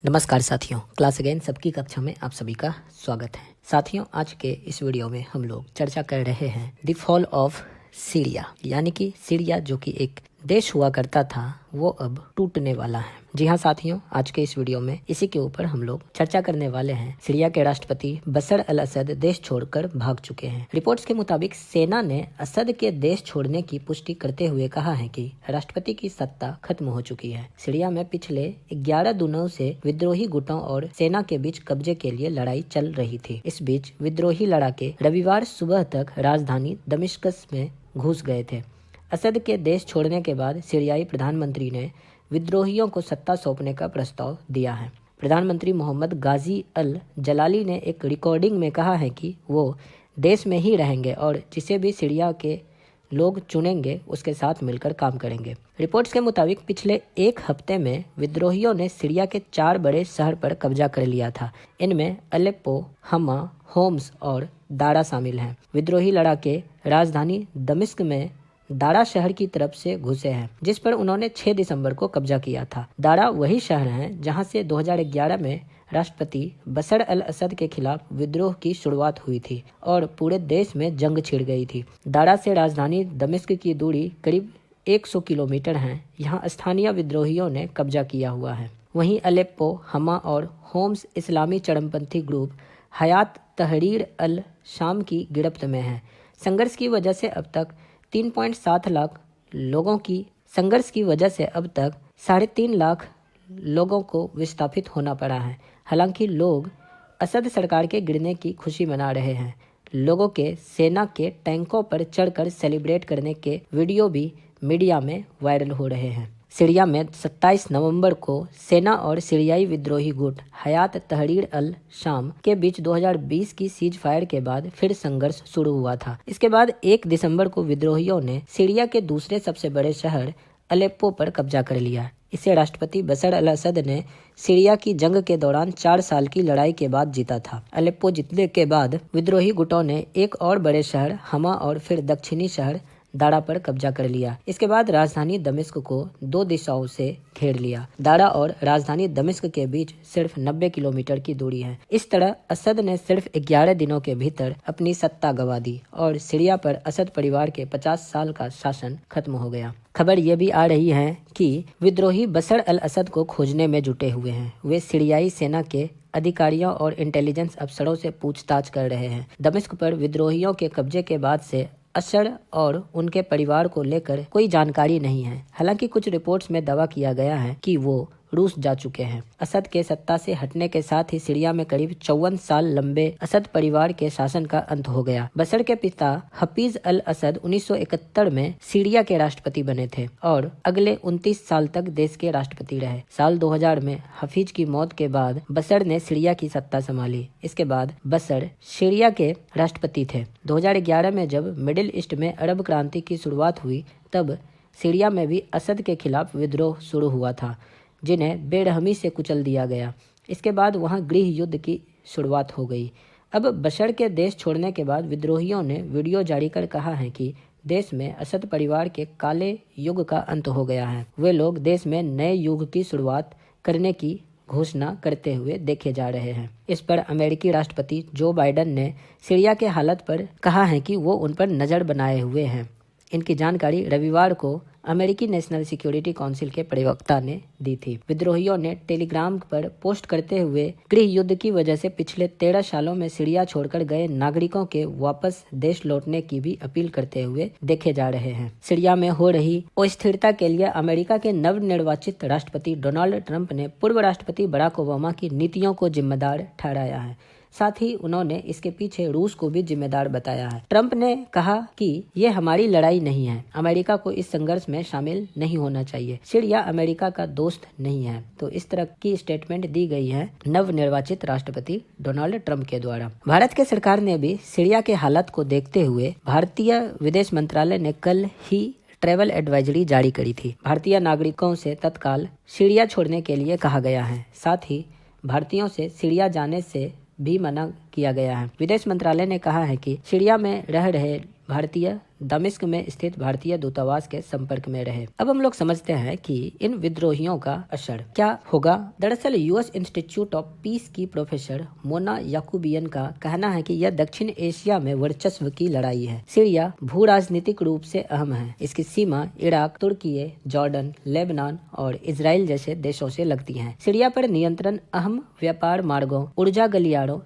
नमस्कार साथियों, class again सबकी कक्षा में आप सभी का स्वागत है। साथियों, आज के इस वीडियो में हम लोग चर्चा कर रहे हैं द फॉल ऑफ सीरिया, यानी कि सीरिया जो कि एक देश हुआ करता था वो अब टूटने वाला है। जी हाँ साथियों, आज के इस वीडियो में इसी के ऊपर हम लोग चर्चा करने वाले हैं। सीरिया के राष्ट्रपति बशर अल असद देश छोड़कर भाग चुके हैं। रिपोर्ट्स के मुताबिक सेना ने असद के देश छोड़ने की पुष्टि करते हुए कहा है कि राष्ट्रपति की सत्ता खत्म हो चुकी है। सीरिया में पिछले 11 दिनों से विद्रोही गुटों और सेना के बीच कब्जे के लिए लड़ाई चल रही थी। इस बीच विद्रोही लड़ाके रविवार सुबह तक राजधानी दमिश्कस में घुस गए थे। असद के देश छोड़ने के बाद सीरियाई प्रधानमंत्री ने विद्रोहियों को सत्ता सौंपने का प्रस्ताव दिया है। प्रधानमंत्री मोहम्मद गाजी अल जलाली ने एक रिकॉर्डिंग में कहा है कि वो देश में ही रहेंगे और जिसे भी सीरिया के लोग चुनेंगे उसके साथ मिलकर काम करेंगे। रिपोर्ट्स के मुताबिक पिछले एक हफ्ते में विद्रोहियों ने सीरिया के 4 बड़े शहर पर कब्जा कर लिया था। इनमें अलेप्पो, हमा, होम्स और दारा शामिल हैं। विद्रोही लड़ाके राजधानी दमिश्क में दारा शहर की तरफ से घुसे हैं, जिस पर उन्होंने 6 दिसंबर को कब्जा किया था। दारा वही शहर है जहां से 2011 में राष्ट्रपति बशर अल असद के खिलाफ विद्रोह की शुरुआत हुई थी और पूरे देश में जंग छिड़ गई थी। दारा से राजधानी दमिश्क की दूरी करीब 100 किलोमीटर है। यहाँ स्थानीय विद्रोहियों ने कब्जा किया हुआ है। वहीं अलेप्पो, हमा और होम्स इस्लामी चरमपंथी ग्रुप हयात तहरीर अल शाम की गिरफ्त में है। संघर्ष की वजह से अब तक 3.7 लाख लोगों की 3.5 लाख लोगों को विस्थापित होना पड़ा है। हालांकि लोग असद सरकार के गिरने की खुशी मना रहे हैं। लोगों के सेना के टैंकों पर चढ़कर सेलिब्रेट करने के वीडियो भी मीडिया में वायरल हो रहे हैं। सीरिया में 27 नवंबर को सेना और सीरियाई विद्रोही गुट हयात तहरीर अल शाम के बीच 2020 की सीज फायर के बाद फिर संघर्ष शुरू हुआ था। इसके बाद 1 दिसंबर को विद्रोहियों ने सीरिया के दूसरे सबसे बड़े शहर अलेप्पो पर कब्जा कर लिया। इसे राष्ट्रपति बशर अल असद ने सीरिया की जंग के दौरान 4 साल की लड़ाई के बाद जीता था। अलेप्पो जीतने के बाद विद्रोही गुटों ने एक और बड़े शहर हमा और फिर दक्षिणी शहर दारा पर कब्जा कर लिया। इसके बाद राजधानी दमिश्क को 2 दिशाओं से घेर लिया। दारा और राजधानी दमिश्क के बीच सिर्फ 90 किलोमीटर की दूरी है। इस तरह असद ने सिर्फ 11 दिनों के भीतर अपनी सत्ता गंवा दी और सीरिया पर असद परिवार के 50 साल का शासन खत्म हो गया। खबर ये भी आ रही है कि विद्रोही बशर अल असद को खोजने में जुटे हुए हैं। वे सीरियाई सेना के अधिकारियों और इंटेलिजेंस अफसरों से पूछताछ कर रहे हैं। दमिश्क पर विद्रोहियों के कब्जे के बाद से असद और उनके परिवार को लेकर कोई जानकारी नहीं है। हालांकि कुछ रिपोर्ट्स में दावा किया गया है कि वो रूस जा चुके हैं। असद के सत्ता से हटने के साथ ही सीरिया में करीब 54 साल लंबे असद परिवार के शासन का अंत हो गया। बशर के पिता हफीज अल असद 1971 में सीरिया के राष्ट्रपति बने थे और अगले 29 साल तक देश के राष्ट्रपति रहे। साल 2000 में हफीज की मौत के बाद बशर ने सीरिया की सत्ता संभाली। इसके बाद बशर सीरिया के राष्ट्रपति थे। 2011 में जब मिडिल ईस्ट में अरब क्रांति की शुरुआत हुई तब सीरिया में भी असद के खिलाफ विद्रोह शुरू हुआ था, जिन्हें बेरहमी से कुचल दिया गया। इसके बाद वहां गृह युद्ध की शुरुआत हो गई। अब बशर के देश छोड़ने के बाद विद्रोहियों ने वीडियो जारी कर कहा है कि देश में असद परिवार के काले युग का अंत हो गया है। वे लोग देश में नए युग की शुरुआत करने की घोषणा करते हुए देखे जा रहे हैं। इस पर अमेरिकी राष्ट्रपति जो बाइडेन ने सीरिया के हालत पर कहा है कि वो उन पर नजर बनाए हुए हैं। इनकी जानकारी रविवार को अमेरिकी नेशनल सिक्योरिटी काउंसिल के प्रवक्ता ने दी थी। विद्रोहियों ने टेलीग्राम पर पोस्ट करते हुए गृह युद्ध की वजह से पिछले 13 सालों में सीरिया छोड़कर गए नागरिकों के वापस देश लौटने की भी अपील करते हुए देखे जा रहे हैं। सीरिया में हो रही अस्थिरता के लिए अमेरिका के नवनिर्वाचित राष्ट्रपति डोनाल्ड ट्रंप ने पूर्व राष्ट्रपति बराक ओबामा की नीतियों को जिम्मेदार ठहराया है। साथ ही उन्होंने इसके पीछे रूस को भी जिम्मेदार बताया है। ट्रंप ने कहा कि ये हमारी लड़ाई नहीं है, अमेरिका को इस संघर्ष में शामिल नहीं होना चाहिए, सीरिया अमेरिका का दोस्त नहीं है। तो इस तरह की स्टेटमेंट दी गई है नवनिर्वाचित राष्ट्रपति डोनाल्ड ट्रंप के द्वारा। भारत के सरकार ने भी सीरिया के हालात को देखते हुए भारतीय विदेश मंत्रालय ने कल ही ट्रैवल एडवाइजरी जारी करी थी। भारतीय नागरिकों से तत्काल सीरिया छोड़ने के लिए कहा गया है। साथ ही भारतीयों से सीरिया जाने से भी मना किया गया है। विदेश मंत्रालय ने कहा है कि सीरिया में रह रहे भारतीय दमिश्क में स्थित भारतीय दूतावास के संपर्क में रहे। अब हम लोग समझते हैं कि इन विद्रोहियों का असर क्या होगा। दरअसल यूएस इंस्टीट्यूट ऑफ पीस की प्रोफेसर मोना याकूबियन का कहना है कि यह दक्षिण एशिया में वर्चस्व की लड़ाई है। सीरिया भू राजनीतिक रूप से अहम है। इसकी सीमा इराक, तुर्की, जॉर्डन, लेबनान और इजराइल जैसे देशों से लगती है। सीरिया पर नियंत्रण अहम व्यापार मार्गों, ऊर्जा गलियारों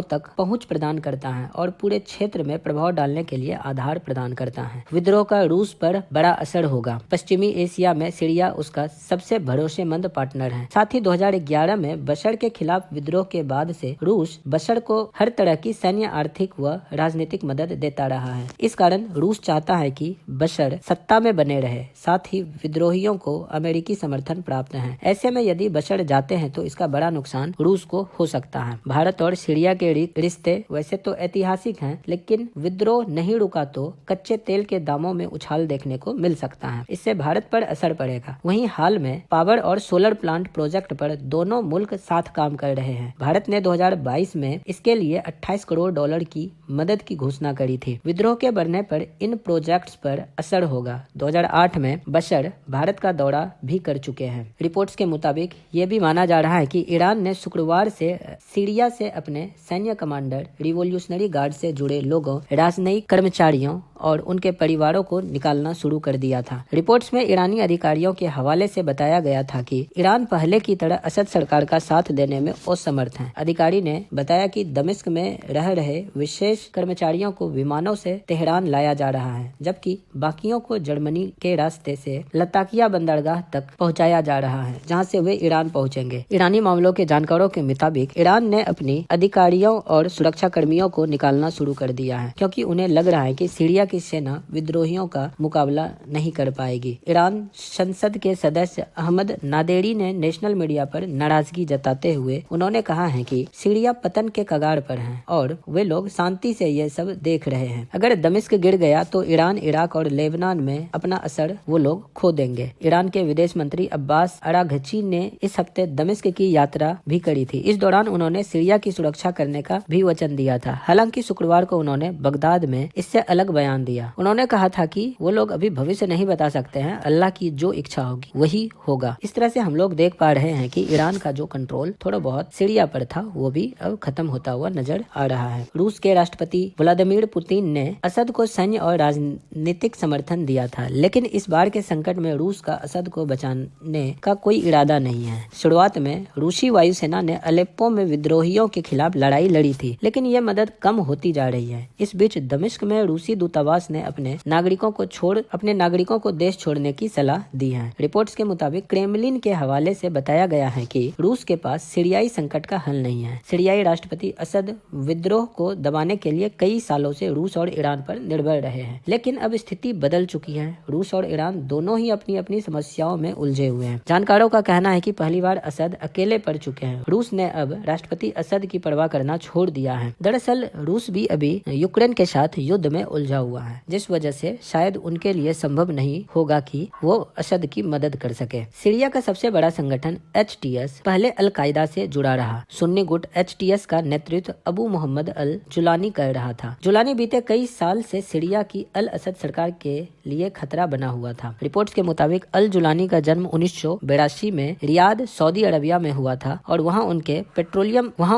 तक पहुंच प्रदान करता है और पूरे क्षेत्र में प्रभाव डालने के लिए आधार प्रदान करता है। विद्रोह का रूस पर बड़ा असर होगा। पश्चिमी एशिया में सीरिया उसका सबसे भरोसेमंद पार्टनर है। साथ ही 2011 में बशर के खिलाफ विद्रोह के बाद से रूस बशर को हर तरह की सैन्य, आर्थिक व राजनीतिक मदद देता रहा है। इस कारण रूस चाहता है कि बशर सत्ता में बने रहे। साथ ही विद्रोहियों को अमेरिकी समर्थन प्राप्त है। ऐसे में यदि बशर जाते हैं तो इसका बड़ा नुकसान रूस को हो सकता है। भारत और सीरिया के रिश्ते वैसे तो ऐतिहासिक हैं, लेकिन विद्रोह नहीं रुका तो कच्चे तेल के दामों में उछाल देखने को मिल सकता है। इससे भारत पर असर पड़ेगा। वहीं हाल में पावर और सोलर प्लांट प्रोजेक्ट पर दोनों मुल्क साथ काम कर रहे हैं। भारत ने 2022 में इसके लिए 28 करोड़ डॉलर की मदद की घोषणा करी थी। विद्रोह के बढ़ने पर इन प्रोजेक्ट्स पर असर होगा। 2008 में बशर भारत का दौरा भी कर चुके हैं। रिपोर्ट्स के मुताबिक ये भी माना जा रहा है कि ईरान ने शुक्रवार से सीरिया से अपने सैन्य कमांडर, रिवोल्यूशनरी गार्ड से जुड़े लोगों, राजनयिक कर्मचारियों और उनके परिवारों को निकालना शुरू कर दिया था। रिपोर्ट्स में ईरानी अधिकारियों के हवाले से बताया गया था कि ईरान पहले की तरह असद सरकार का साथ देने में असमर्थ है। अधिकारी ने बताया कि दमिश्क में रह रहे विशेष कर्मचारियों को विमानों से तेहरान लाया जा रहा है, जबकि बाकियों को जर्मनी के रास्ते से लताकिया बंदरगाह तक पहुंचाया जा रहा है, जहां से वे ईरान पहुंचेंगे। ईरानी मामलों के जानकारों के मुताबिक ईरान ने अपनी अधिकारियों और सुरक्षा कर्मियों को निकालना शुरू कर दिया है, क्योंकि उन्हें लग रहा है कि सीरिया की सेना विद्रोहियों का मुकाबला नहीं कर पाएगी। ईरान संसद के सदस्य अहमद नादेरी ने नेशनल मीडिया पर नाराजगी जताते हुए उन्होंने कहा है कि सीरिया पतन के कगार पर है और वे लोग शांति से ये सब देख रहे हैं। अगर दमिश्क गिर गया तो ईरान, इराक और लेबनान में अपना असर वो लोग खो देंगे। ईरान के विदेश मंत्री अब्बास अराघची ने इस हफ्ते दमिश्क की यात्रा भी करी थी। इस दौरान उन्होंने सीरिया की सुरक्षा करने का भी वचन दिया था। हालांकि शुक्रवार को उन्होंने बगदाद में इससे अलग बयान दिया। उन्होंने कहा था कि वो लोग अभी भविष्य नहीं बता सकते हैं, अल्लाह की जो इच्छा होगी वही होगा। इस तरह से हम लोग देख पा रहे हैं कि ईरान का जो कंट्रोल थोड़ा बहुत सीरिया पर था वो भी अब खत्म होता हुआ नजर आ रहा है। रूस के राष्ट्रपति व्लादिमीर पुतिन ने असद को सैन्य और राजनीतिक समर्थन दिया था, लेकिन इस बार के संकट में रूस का असद को बचाने का कोई इरादा नहीं है। शुरुआत में रूसी वायुसेना ने अलेप्पो में विद्रोहियों के खिलाफ लड़ाई लड़ी थी, लेकिन ये मदद कम होती जा रही है। इस बीच दमिश्क में रूसी दूतावास ने अपने नागरिकों को देश छोड़ने की सलाह दी है। रिपोर्ट्स के मुताबिक क्रेमलिन के हवाले से बताया गया है कि रूस के पास सीरियाई संकट का हल नहीं है। सीरियाई राष्ट्रपति असद विद्रोह को दबाने के लिए कई सालों से रूस और ईरान पर निर्भर रहे हैं, लेकिन अब स्थिति बदल चुकी है। रूस और ईरान दोनों ही अपनी अपनी समस्याओं में उलझे हुए हैं। जानकारों का कहना है कि पहली बार असद अकेले पड़ चुके हैं। रूस ने अब राष्ट्रपति असद की परवाह करना छोड़ दिया है। दरअसल रूस भी अभी यूक्रेन के साथ युद्ध में उलझा हुआ है, जिस वजह से शायद उनके लिए संभव नहीं होगा कि वो असद की मदद कर सके। सीरिया का सबसे बड़ा संगठन HTS पहले अल कायदा से जुड़ा रहा। सुन्नी गुट HTS का नेतृत्व अबू मोहम्मद अल जुलानी कर रहा था। जुलानी बीते कई साल से सीरिया की अल असद सरकार के लिए खतरा बना हुआ था। रिपोर्ट्स के मुताबिक अल जुलानी का जन्म 1982 में रियाद, सऊदी अरबिया में हुआ था और वहाँ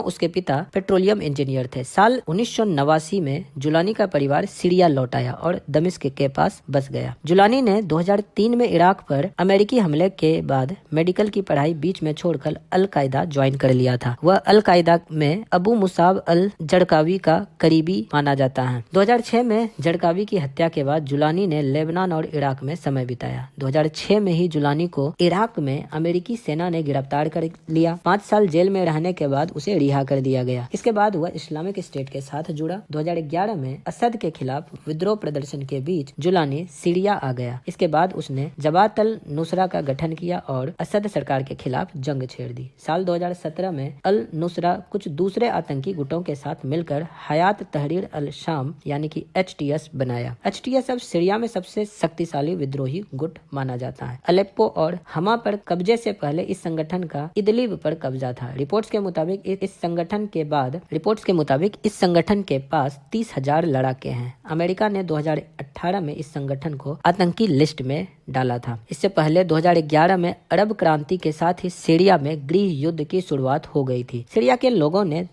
उसके पिता पेट्रोलियम इंजीनियर थे। साल 1989 में जुलानी का परिवार सीरिया लौट आया और दमिश्क के पास बस गया। जुलानी ने 2003 में इराक पर अमेरिकी हमले के बाद मेडिकल की पढ़ाई बीच में छोड़कर अल कायदा ज्वाइन कर लिया था। वह अल कायदा में अबू मुसाब अल जरकावी का करीबी माना जाता है। 2006 में जरकावी की हत्या के बाद जुलानी ने लेबनान और इराक में समय बिताया। 2006 में ही जुलानी को इराक में अमेरिकी सेना ने गिरफ्तार कर लिया। 5 साल जेल में रहने के बाद उसे रिहा कर दिया गया। इसके बाद वह इस्लामिक स्टेट के साथ जुड़ा। 2011 में असद के खिलाफ विद्रोह प्रदर्शन के बीच जुलानी सीरिया आ गया। इसके बाद उसने जबात अल नुसरा का गठन किया और असद सरकार के खिलाफ जंग छेड़ दी। साल 2017 में अल नुसरा कुछ दूसरे आतंकी गुटों के साथ मिलकर हयात तहरीर अल शाम यानी कि HTS बनाया। HTS अब सीरिया में सबसे शक्तिशाली विद्रोही गुट माना जाता है। अलेप्पो और हमा पर कब्जे से पहले इस संगठन का इदलिब पर कब्जा था। रिपोर्ट्स के मुताबिक इस संगठन के पास 30,000 लड़ाके हैं। अमेरिका अमेरिका ने 2018 में इस संगठन को आतंकी लिस्ट में डाला था। इससे पहले 2011 में अरब क्रांति के साथ ही सीरिया में गृह युद्ध की शुरुआत हो गई थी। सीरिया के लोगों ने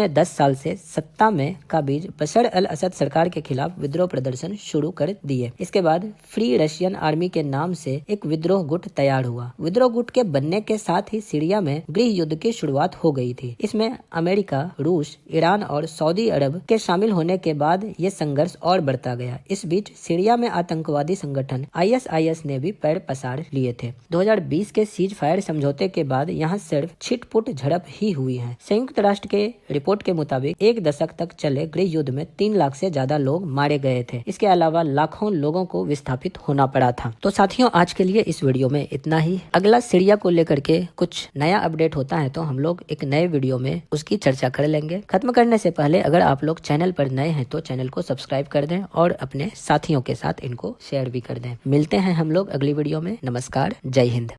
10 साल से सत्ता में काबिज बशर अल असद सरकार के खिलाफ विद्रोह प्रदर्शन शुरू कर दिए। इसके बाद फ्री रशियन आर्मी के नाम से एक विद्रोह गुट तैयार हुआ। विद्रोह गुट के बनने के साथ ही सीरिया में गृह युद्ध की शुरुआत हो गई थी। इसमें अमेरिका, रूस, ईरान और सऊदी अरब के शामिल होने के बाद ये संघर्ष और बढ़ता गया। इस बीच सीरिया में आतंकवादी संगठन ISIS ने भी पैर पसार लिए थे। 2020 के सीज फायर समझौते के बाद यहाँ सिर्फ छिटपुट झड़प ही हुई है। संयुक्त राष्ट्र के रिपोर्ट के मुताबिक 1 दशक तक चले गृह युद्ध में 3 लाख से ज्यादा लोग मारे गए थे। इसके अलावा लाखों लोगों को विस्थापित होना पड़ा था। तो साथियों, आज के लिए इस वीडियो में इतना ही। अगला सीरिया को लेकर के कुछ नया अपडेट होता है तो हम लोग एक नए वीडियो में उसकी चर्चा कर लेंगे। खत्म करने से पहले अगर आप लोग चैनल पर नए हैं तो चैनल को सब्सक्राइब कर दें और अपने साथियों के साथ इनको शेयर भी कर दें। मिलते हैं हम लोग अगली वीडियो में। नमस्कार, जय हिंद।